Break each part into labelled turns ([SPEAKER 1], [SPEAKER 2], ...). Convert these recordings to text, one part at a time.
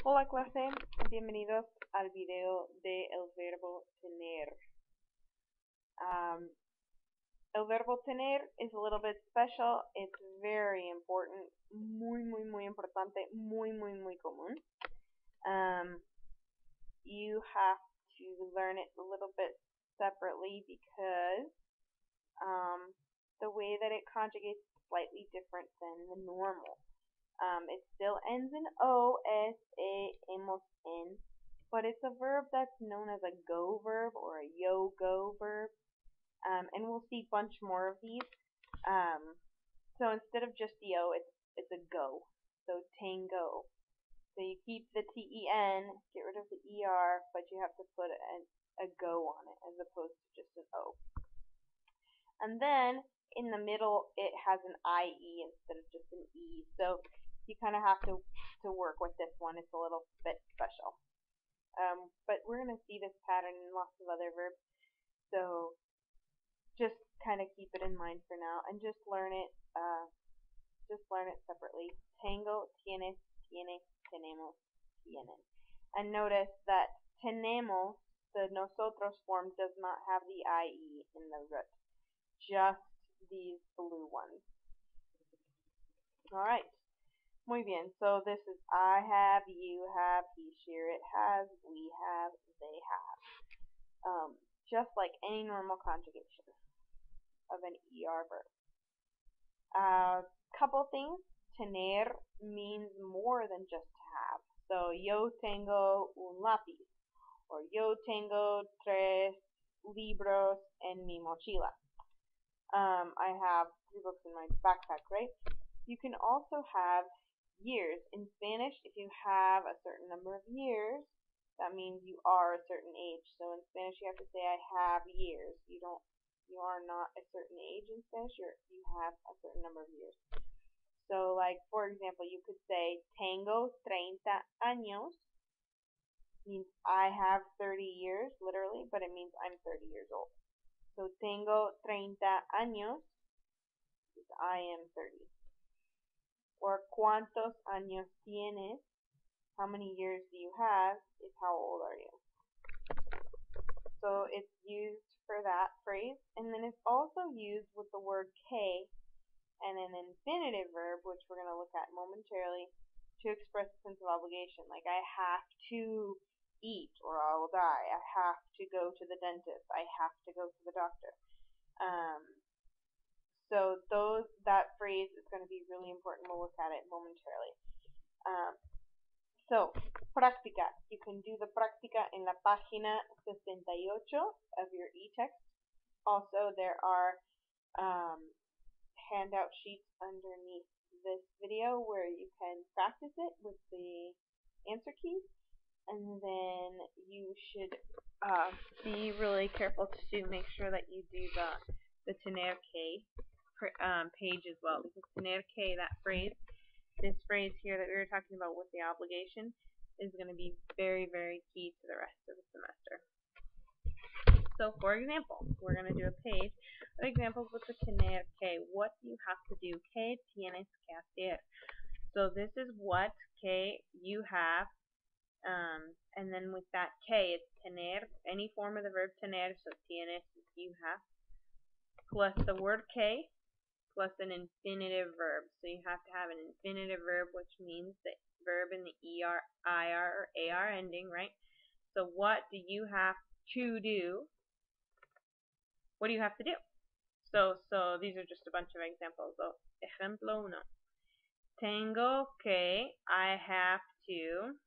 [SPEAKER 1] Hola clase, bienvenidos al video de el verbo tener. Um, el verbo tener is a little bit special. It's very important. Muy importante. Muy común. Um, you have to learn it a little bit separately because the way that it conjugates is slightly different than the normal. It still ends in O, S, A, hemos, N, but it's a verb that's known as a go verb or a yo-go verb, and we'll see a bunch more of these. So instead of just the O, it's a go. So tango. So you keep the T-E-N, get rid of the E-R, but you have to put a go on it as opposed to just an O. And then in the middle it has an IE instead of just an E. So you kind of have to work with this one. It's a little bit special. But we're going to see this pattern in lots of other verbs. So just kind of keep it in mind for now and just learn it separately. Tengo, tienes, tiene, tenemos, tienen. And notice that tenemos, the nosotros form, does not have the IE in the root. Just these blue ones. Alright. Muy bien. So this is I have, you have, he, she, it has, we have, they have. Just like any normal conjugation of an ER verb. Couple things. Tener means more than just to have. So yo tengo un lápiz, or yo tengo 3 libros en mi mochila. I have 3 books in my backpack, right? You can also have years. In Spanish, if you have a certain number of years, that means you are a certain age. So in Spanish, you have to say I have years. You are not a certain age in Spanish. You have a certain number of years. So like, for example, you could say tengo 30 años, means I have 30 years, literally, but it means I'm 30 years old. So tengo 30 años, means I am 30. Or cuántos años tienes, how many years do you have, is how old are you. So it's used for that phrase, and then it's also used with the word que and an infinitive verb, which we're going to look at momentarily, to express a sense of obligation. Like I have to eat or I will die. I have to go to the dentist. I have to go to the doctor. So that phrase is going to be really important. We'll look at it momentarily. So, práctica. You can do the práctica in la página 68 of your e-text. Also, there are handout sheets underneath this video where you can practice it with the answer keys. And then you should be really careful to make sure that you do the tener que page as well, because tener que, that phrase, this phrase here that we were talking about with the obligation, is going to be very key to the rest of the semester. So for example, we're going to do a page of examples with the tener que. What do you have to do? Que tienes que hacer? So this is what que you have, and then with that que, it's tener, any form of the verb tener, so tienes, you have, plus the word que, plus an infinitive verb. So you have to have an infinitive verb, which means the verb in the ER, IR, or AR ending, right? So what do you have to do? What do you have to do? So these are just a bunch of examples. So, ejemplo uno. Tengo que, I have to,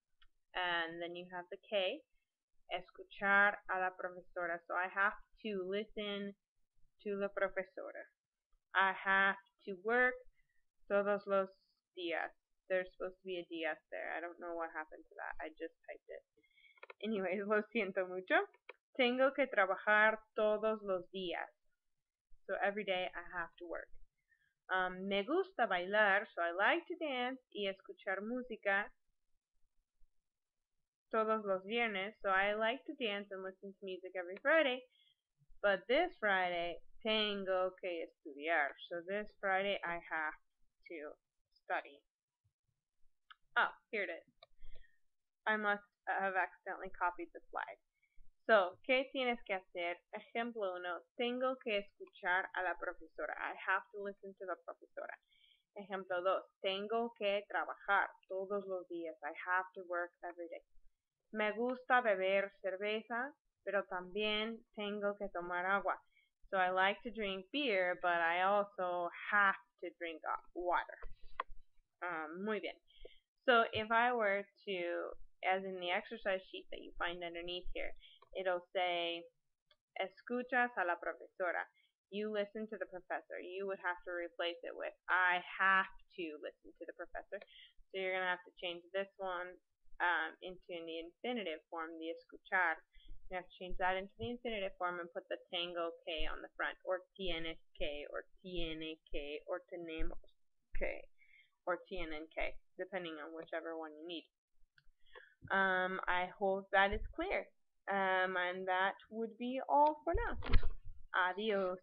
[SPEAKER 1] and then you have the que, escuchar a la profesora. So I have to listen to la profesora. I have to work todos los días. There's supposed to be a días there. I don't know what happened to that. I just typed it. Anyways, lo siento mucho. Tengo que trabajar todos los días. So every day I have to work. Me gusta bailar, so I like to dance y escuchar música todos los viernes. So I like to dance and listen to music every Friday. But this Friday, tengo que estudiar. So this Friday I have to study. Oh, here it is. I must have accidentally copied the slide. So, ¿qué tienes que hacer? Ejemplo 1. Tengo que escuchar a la profesora. I have to listen to the profesora. Ejemplo 2. Tengo que trabajar todos los días. I have to work every day. Me gusta beber cerveza, pero también tengo que tomar agua. So I like to drink beer, but I also have to drink water. Muy bien. So if I were to, as in the exercise sheet that you find underneath here, it'll say, escuchas a la profesora. You listen to the professor. You would have to replace it with, I have to listen to the professor. So you're going to have to change this one into the infinitive form, the escuchar. You have to change that into the infinitive form and put the tengo que on the front, or tienes que, or tiene que, or tenemos que, or tienen que, depending on whichever one you need. I hope that is clear. And that would be all for now. Adios.